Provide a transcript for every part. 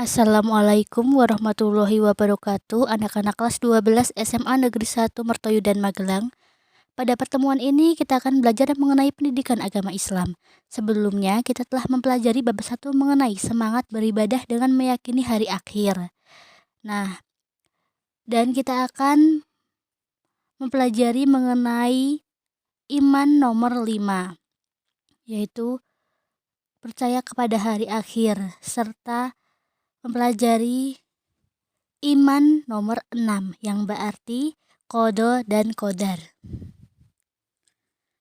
Assalamualaikum warahmatullahi wabarakatuh. Anak-anak kelas 12 SMA Negeri 1 Mertoyudan Magelang. Pada pertemuan ini kita akan belajar mengenai pendidikan agama Islam. Sebelumnya kita telah mempelajari bab 1 mengenai semangat beribadah dengan meyakini hari akhir. Nah, dan kita akan mempelajari mengenai iman nomor 5, yaitu percaya kepada hari akhir, serta mempelajari iman nomor 6 yang berarti qada dan qadar.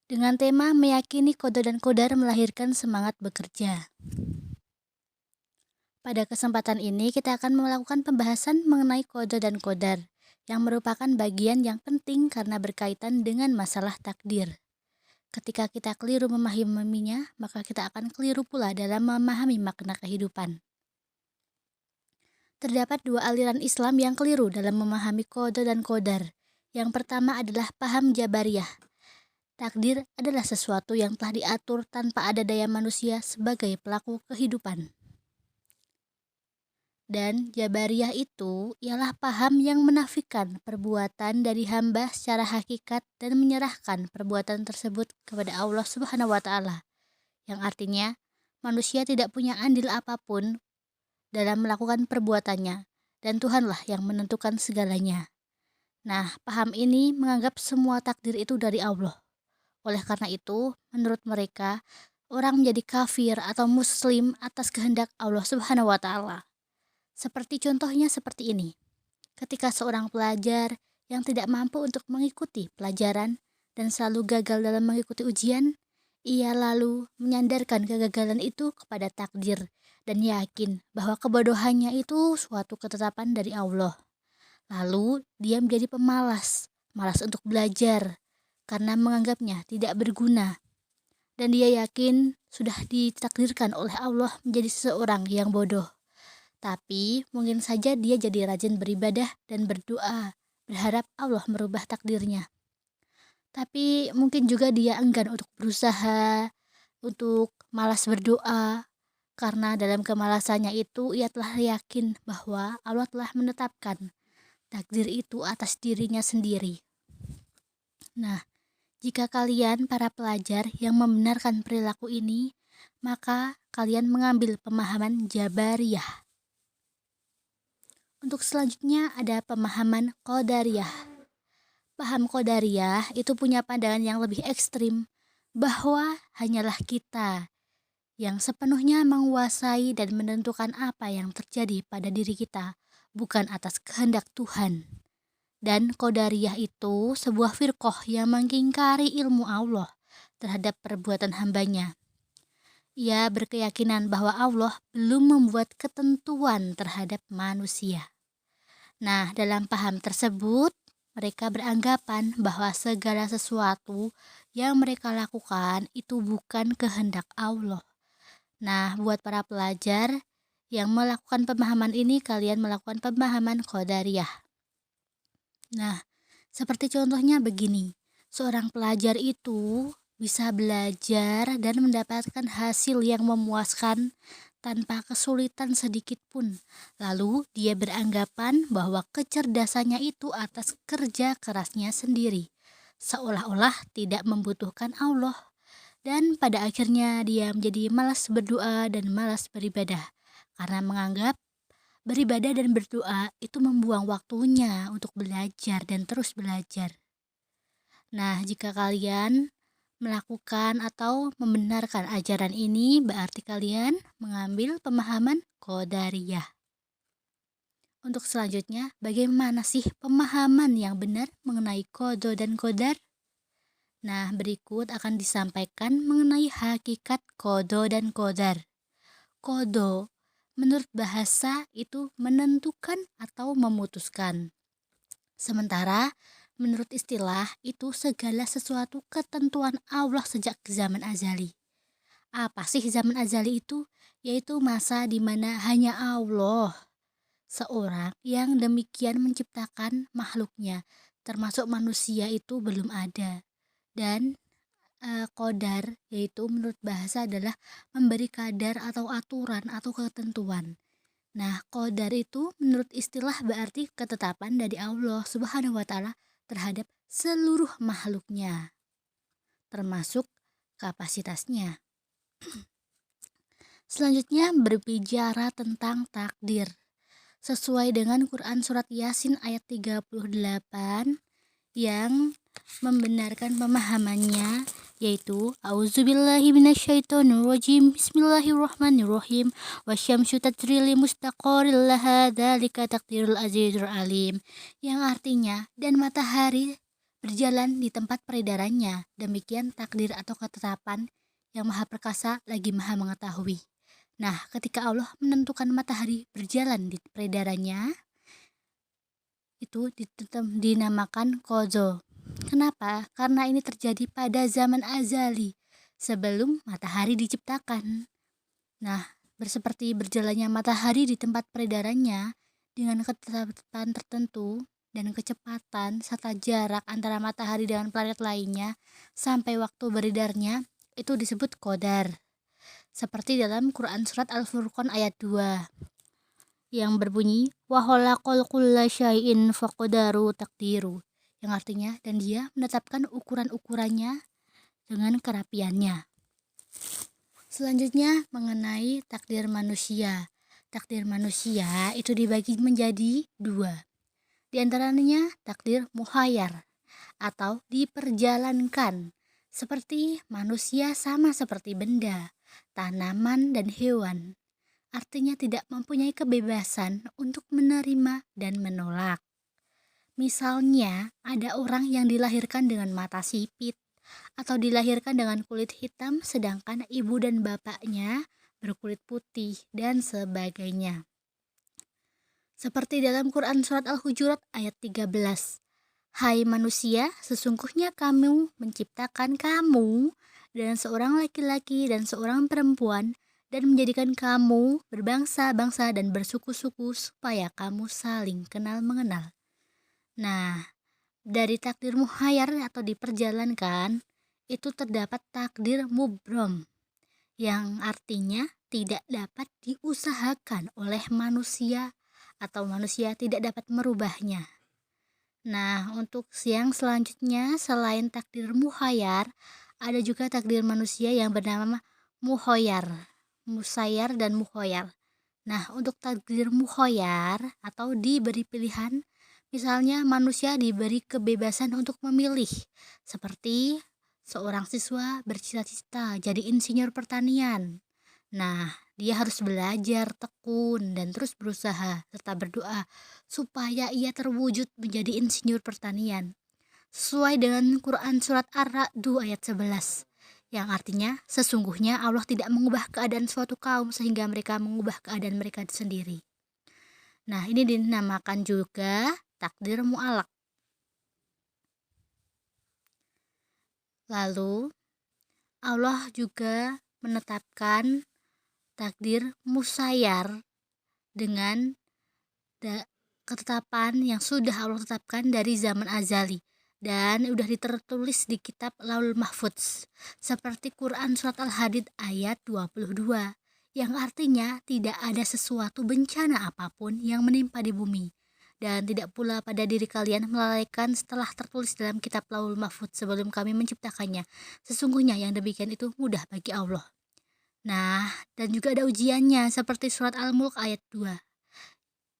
Dengan tema meyakini qada dan qadar melahirkan semangat bekerja. Pada kesempatan ini kita akan melakukan pembahasan mengenai qada dan qadar yang merupakan bagian yang penting karena berkaitan dengan masalah takdir. Ketika kita keliru memahaminya, maka kita akan keliru pula dalam memahami makna kehidupan. Terdapat dua aliran Islam yang keliru dalam memahami qada dan qadar. Yang pertama adalah paham Jabariyah. Takdir adalah sesuatu yang telah diatur tanpa ada daya manusia sebagai pelaku kehidupan. Dan Jabariyah itu ialah paham yang menafikan perbuatan dari hamba secara hakikat dan menyerahkan perbuatan tersebut kepada Allah Subhanahu wa Ta'ala. Yang artinya manusia tidak punya andil apapun dalam melakukan perbuatannya, dan Tuhanlah yang menentukan segalanya. Nah, paham ini menganggap semua takdir itu dari Allah. Oleh karena itu, menurut mereka, orang menjadi kafir atau muslim atas kehendak Allah Subhanahu wa Ta'ala. Contohnya seperti ini. Ketika seorang pelajar yang tidak mampu untuk mengikuti pelajaran dan selalu gagal dalam mengikuti ujian, ia lalu menyandarkan kegagalan itu kepada takdir dan yakin bahwa kebodohannya itu suatu ketetapan dari Allah. Lalu dia menjadi malas untuk belajar karena menganggapnya tidak berguna. Dan dia yakin sudah ditakdirkan oleh Allah menjadi seseorang yang bodoh. Tapi mungkin saja dia jadi rajin beribadah dan berdoa, berharap Allah merubah takdirnya. Tapi mungkin juga dia enggan untuk berusaha, untuk malas berdoa, karena dalam kemalasannya itu ia telah yakin bahwa Allah telah menetapkan takdir itu atas dirinya sendiri. Nah, jika kalian para pelajar yang membenarkan perilaku ini, maka kalian mengambil pemahaman Jabariyah. Untuk selanjutnya ada pemahaman Qadariyah. Paham Qadariyah itu punya pandangan yang lebih ekstrim, bahwa hanyalah kita yang sepenuhnya menguasai dan menentukan apa yang terjadi pada diri kita, bukan atas kehendak Tuhan. Dan Qadariyah itu sebuah firqah yang mengingkari ilmu Allah terhadap perbuatan hambanya. Ia berkeyakinan bahwa Allah belum membuat ketentuan terhadap manusia. Nah, dalam paham tersebut, mereka beranggapan bahwa segala sesuatu yang mereka lakukan itu bukan kehendak Allah. Nah, buat para pelajar yang melakukan pemahaman ini, kalian melakukan pemahaman Qadariyah. Nah, seperti contohnya begini, seorang pelajar itu bisa belajar dan mendapatkan hasil yang memuaskan tanpa kesulitan sedikit pun. Lalu dia beranggapan bahwa kecerdasannya itu atas kerja kerasnya sendiri, seolah-olah tidak membutuhkan Allah. Dan pada akhirnya dia menjadi malas berdoa dan malas beribadah karena menganggap beribadah dan berdoa itu membuang waktunya untuk belajar dan terus belajar. Nah, jika kalian melakukan atau membenarkan ajaran ini, berarti kalian mengambil pemahaman Qadariyah. Untuk selanjutnya, bagaimana sih pemahaman yang benar mengenai qada dan qadar? Nah, berikut akan disampaikan mengenai hakikat qada dan qadar. Qada, menurut bahasa itu menentukan atau memutuskan. Sementara menurut istilah itu segala sesuatu ketentuan Allah sejak zaman azali. Apa sih zaman azali itu? Yaitu masa di mana hanya Allah seorang yang demikian menciptakan makhluknya, termasuk manusia itu belum ada. Dan qadar yaitu menurut bahasa adalah memberi kadar atau aturan atau ketentuan. Nah, qadar itu menurut istilah berarti ketetapan dari Allah Subhanahu wa taala terhadap seluruh makhluknya, termasuk kapasitasnya. Selanjutnya berbicara tentang takdir. Sesuai dengan Quran Surat Yasin ayat 38 yang membenarkan pemahamannya, yaitu Auzubillahi minasyaitonirrajim, Bismillahirrahmanirrahim, wasyamsu tajri limustaqarril laha dzalika taqdirul azizul alim, yang artinya dan matahari berjalan di tempat peredarannya, demikian takdir atau ketetapan yang maha perkasa lagi maha mengetahui. Nah, ketika Allah menentukan matahari berjalan di peredarannya, itu dinamakan qadha. Kenapa? Karena ini terjadi pada zaman azali, sebelum matahari diciptakan. Nah, seperti berjalannya matahari di tempat peredarannya dengan ketetapan tertentu dan kecepatan serta jarak antara matahari dengan planet lainnya sampai waktu beredarnya, itu disebut qadar. Seperti dalam Quran Surat Al-Furqan ayat 2 yang berbunyi wa khalaqal kulla syai'in faqadaru taqdiru, yang artinya dan dia menetapkan ukuran-ukurannya dengan kerapiannya. Selanjutnya mengenai takdir manusia. Takdir manusia itu dibagi menjadi dua. Di antaranya takdir muhayyar atau diperjalankan. Seperti manusia sama seperti benda, tanaman, dan hewan. Artinya tidak mempunyai kebebasan untuk menerima dan menolak. Misalnya, ada orang yang dilahirkan dengan mata sipit atau dilahirkan dengan kulit hitam sedangkan ibu dan bapaknya berkulit putih dan sebagainya. Seperti dalam Quran Surat Al-Hujurat ayat 13. Hai manusia, sesungguhnya kamu menciptakan kamu dan seorang laki-laki dan seorang perempuan dan menjadikan kamu berbangsa-bangsa dan bersuku-suku supaya kamu saling kenal mengenal. Nah, dari takdir muhayyar atau diperjalankan, itu terdapat takdir mubrom, yang artinya tidak dapat diusahakan oleh manusia atau manusia tidak dapat merubahnya. Nah, untuk yang selanjutnya selain takdir muhayyar, ada juga takdir manusia yang bernama muhoyar, musayyar dan muhoyar. Nah, untuk takdir muhoyar atau diberi pilihan, misalnya manusia diberi kebebasan untuk memilih, seperti seorang siswa bercita-cita jadi insinyur pertanian. Nah, dia harus belajar tekun dan terus berusaha serta berdoa supaya ia terwujud menjadi insinyur pertanian. Sesuai dengan Quran Surat Ar-Ra'd ayat 11, yang artinya sesungguhnya Allah tidak mengubah keadaan suatu kaum sehingga mereka mengubah keadaan mereka sendiri. Nah, ini dinamakan juga takdir mu'alaq. Lalu, Allah juga menetapkan takdir musayyar dengan ketetapan yang sudah Allah tetapkan dari zaman azali dan sudah tertulis di kitab Laul Mahfudz, seperti Quran Surat Al-Hadid ayat 22, yang artinya tidak ada sesuatu bencana apapun yang menimpa di bumi dan tidak pula pada diri kalian melainkan setelah tertulis dalam kitab Laul Mahfudz sebelum kami menciptakannya. Sesungguhnya yang demikian itu mudah bagi Allah. Nah, dan juga ada ujiannya seperti surat Al-Mulk ayat 2,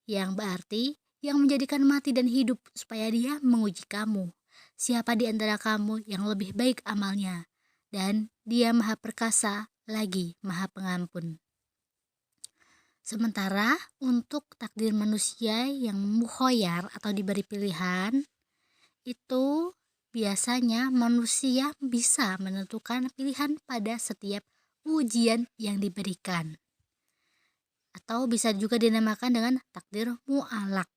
yang berarti yang menjadikan mati dan hidup supaya dia menguji kamu. Siapa di antara kamu yang lebih baik amalnya? Dan dia maha perkasa lagi maha pengampun. Sementara untuk takdir manusia yang mukhoyar atau diberi pilihan, itu biasanya manusia bisa menentukan pilihan pada setiap ujian yang diberikan, atau bisa juga dinamakan dengan takdir mu'alaq.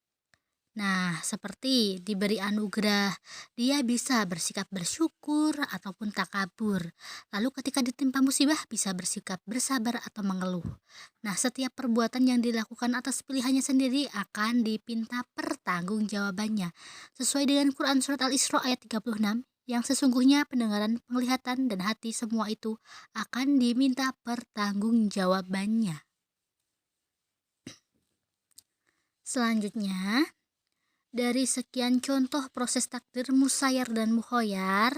Nah, seperti diberi anugerah, dia bisa bersikap bersyukur ataupun takabur. Lalu ketika ditimpa musibah bisa bersikap bersabar atau mengeluh. Nah, setiap perbuatan yang dilakukan atas pilihannya sendiri akan dipinta pertanggungjawabannya. Sesuai dengan Quran Surat Al-Isra ayat 36, yang sesungguhnya pendengaran, penglihatan, dan hati semua itu akan diminta pertanggungjawabannya. Selanjutnya, dari sekian contoh proses takdir musayyar dan mukhayyar,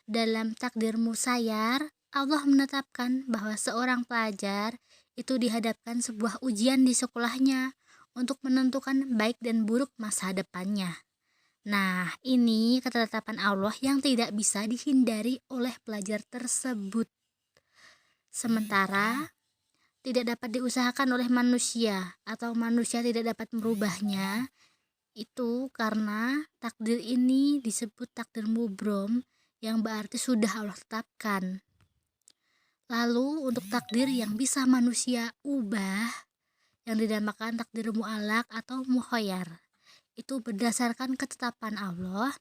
dalam takdir musayyar, Allah menetapkan bahwa seorang pelajar itu dihadapkan sebuah ujian di sekolahnya untuk menentukan baik dan buruk masa depannya. Nah, ini ketetapan Allah yang tidak bisa dihindari oleh pelajar tersebut. Sementara tidak dapat diusahakan oleh manusia atau manusia tidak dapat merubahnya, itu karena takdir ini disebut takdir mubrom yang berarti sudah Allah tetapkan. Lalu untuk takdir yang bisa manusia ubah yang dinamakan takdir mu'alaq atau mukhayyar, itu berdasarkan ketetapan Allah.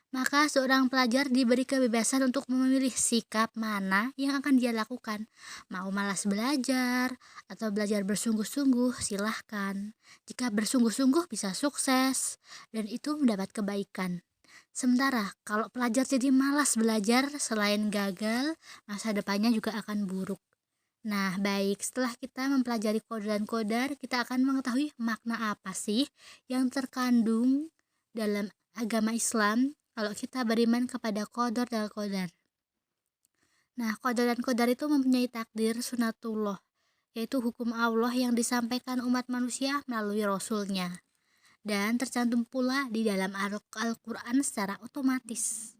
Maka seorang pelajar diberi kebebasan untuk memilih sikap mana yang akan dia lakukan. Mau malas belajar atau belajar bersungguh-sungguh, silahkan. Jika bersungguh-sungguh bisa sukses dan itu mendapat kebaikan. Sementara kalau pelajar jadi malas belajar, selain gagal, masa depannya juga akan buruk. Nah, baik, setelah kita mempelajari qadar dan qadar, kita akan mengetahui makna apa sih yang terkandung dalam agama Islam kalau kita beriman kepada qadar dan qadar. Nah, qadar dan qadar itu mempunyai takdir sunatullah, yaitu hukum Allah yang disampaikan umat manusia melalui Rasulnya, dan tercantum pula di dalam Al-Quran secara otomatis.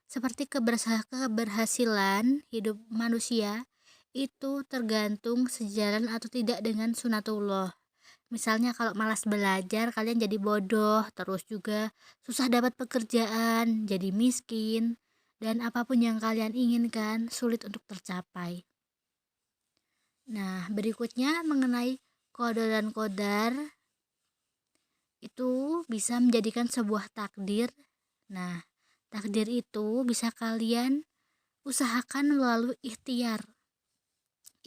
Seperti keberhasilan hidup manusia itu tergantung sejalan atau tidak dengan sunatullah. Misalnya kalau malas belajar, kalian jadi bodoh, terus juga susah dapat pekerjaan, jadi miskin, dan apapun yang kalian inginkan sulit untuk tercapai. Nah, berikutnya mengenai qadar dan qadar itu bisa menjadikan sebuah takdir. Nah, takdir itu bisa kalian usahakan melalui ikhtiar.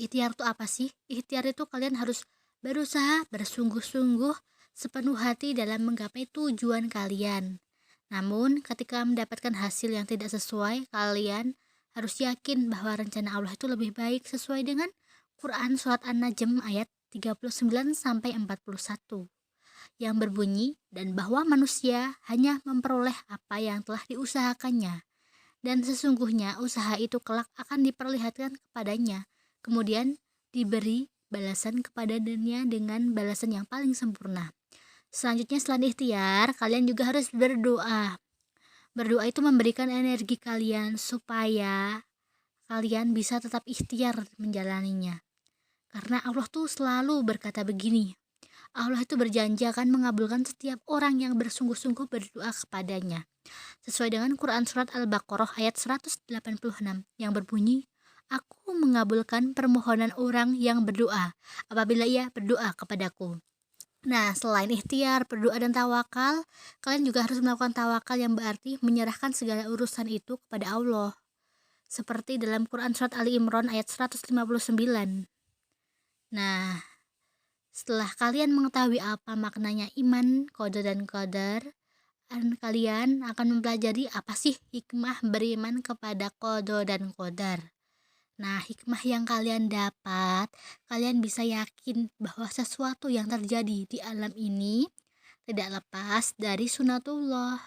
Ikhtiar itu apa sih? Ikhtiar itu kalian harus berusaha bersungguh-sungguh sepenuh hati dalam menggapai tujuan kalian. Namun, ketika mendapatkan hasil yang tidak sesuai, kalian harus yakin bahwa rencana Allah itu lebih baik sesuai dengan Quran Surat An-Najm ayat 39-41 yang berbunyi, dan bahwa manusia hanya memperoleh apa yang telah diusahakannya, dan sesungguhnya usaha itu kelak akan diperlihatkan kepadanya, kemudian diberi balasan kepada dunia dengan balasan yang paling sempurna. Selanjutnya, selain ikhtiar, kalian juga harus berdoa. Berdoa itu memberikan energi kalian supaya kalian bisa tetap ikhtiar menjalaninya. Karena Allah tuh selalu berkata begini, Allah itu berjanji akan mengabulkan setiap orang yang bersungguh-sungguh berdoa kepadanya. Sesuai dengan Quran Surat Al-Baqarah ayat 186 yang berbunyi, Aku mengabulkan permohonan orang yang berdoa apabila ia berdoa kepadaku. Nah, selain ikhtiar, berdoa, dan tawakal, kalian juga harus melakukan tawakal yang berarti menyerahkan segala urusan itu kepada Allah. Seperti dalam Quran Surat Ali Imran ayat 159. Nah, setelah kalian mengetahui apa maknanya iman, qadar dan qadar, kalian akan mempelajari apa sih hikmah beriman kepada qadar dan qadar. Nah, hikmah yang kalian dapat, kalian bisa yakin bahwa sesuatu yang terjadi di alam ini tidak lepas dari sunatullah.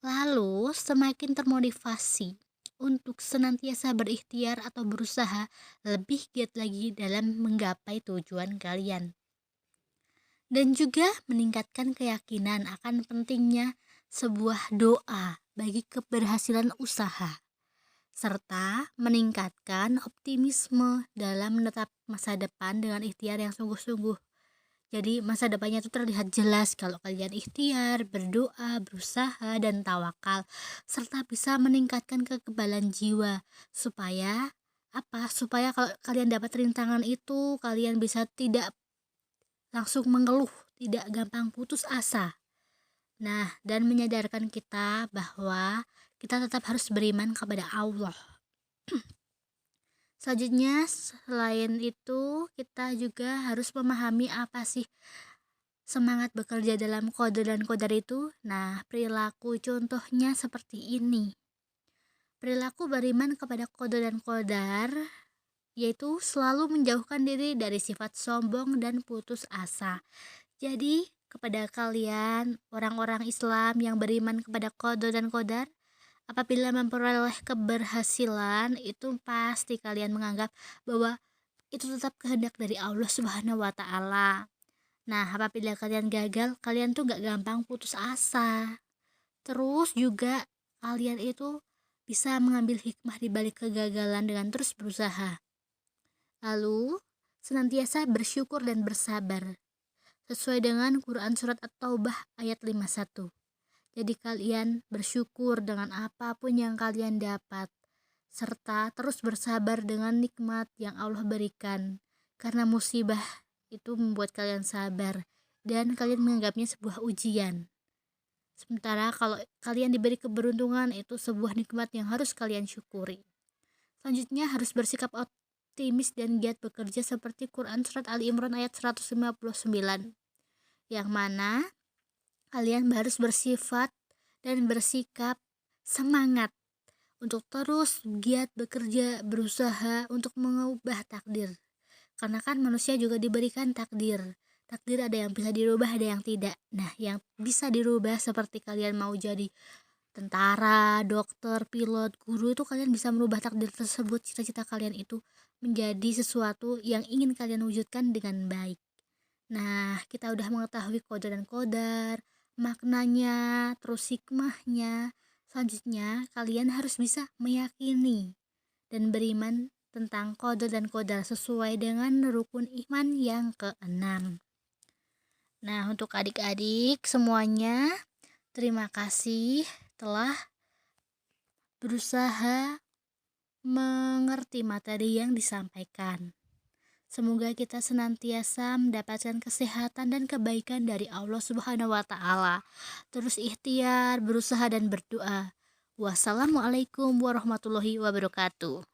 Lalu, semakin termotivasi untuk senantiasa berikhtiar atau berusaha lebih giat lagi dalam menggapai tujuan kalian. Dan juga meningkatkan keyakinan akan pentingnya sebuah doa bagi keberhasilan usaha, serta meningkatkan optimisme dalam menetap masa depan dengan ikhtiar yang sungguh-sungguh. Jadi masa depannya itu terlihat jelas kalau kalian ikhtiar, berdoa, berusaha, dan tawakal, serta bisa meningkatkan kekebalan jiwa supaya apa? Supaya kalau kalian dapat rintangan itu, kalian bisa tidak langsung mengeluh, tidak gampang putus asa. Nah, dan menyadarkan kita bahwa kita tetap harus beriman kepada Allah. Selanjutnya, selain itu, kita juga harus memahami apa sih semangat bekerja dalam qadar dan qadar itu. Nah, perilaku contohnya seperti ini. Perilaku beriman kepada qadar dan qadar yaitu selalu menjauhkan diri dari sifat sombong dan putus asa. Jadi, kepada kalian, orang-orang Islam yang beriman kepada qada dan qadar, apabila memperoleh keberhasilan, itu pasti kalian menganggap bahwa itu tetap kehendak dari Allah Subhanahu wa Ta'ala. Nah, apabila kalian gagal, kalian tuh gak gampang putus asa. Terus juga kalian itu bisa mengambil hikmah di balik kegagalan dengan terus berusaha. Lalu, senantiasa bersyukur dan bersabar sesuai dengan Quran Surat At-Taubah ayat 51. Jadi kalian bersyukur dengan apapun yang kalian dapat, serta terus bersabar dengan nikmat yang Allah berikan. Karena musibah itu membuat kalian sabar, dan kalian menganggapnya sebuah ujian. Sementara kalau kalian diberi keberuntungan, itu sebuah nikmat yang harus kalian syukuri. Selanjutnya harus bersikap optimis dan giat bekerja seperti Quran Surat Ali Imran ayat 159. Yang mana kalian harus bersifat dan bersikap semangat untuk terus giat bekerja, berusaha untuk mengubah takdir. Karena kan manusia juga diberikan takdir. Takdir ada yang bisa dirubah, ada yang tidak. Nah, yang bisa dirubah seperti kalian mau jadi tentara, dokter, pilot, guru, itu kalian bisa merubah takdir tersebut. Cita-cita kalian itu menjadi sesuatu yang ingin kalian wujudkan dengan baik. Nah, kita udah mengetahui qada dan qadar, maknanya, terus hikmahnya. Selanjutnya, kalian harus bisa meyakini dan beriman tentang qada dan qadar sesuai dengan rukun iman yang keenam. Nah, untuk adik-adik semuanya, terima kasih telah berusaha mengerti materi yang disampaikan. Semoga kita senantiasa mendapatkan kesehatan dan kebaikan dari Allah Subhanahu wa Ta'ala. Terus ikhtiar, berusaha dan berdoa. Wassalamualaikum warahmatullahi wabarakatuh.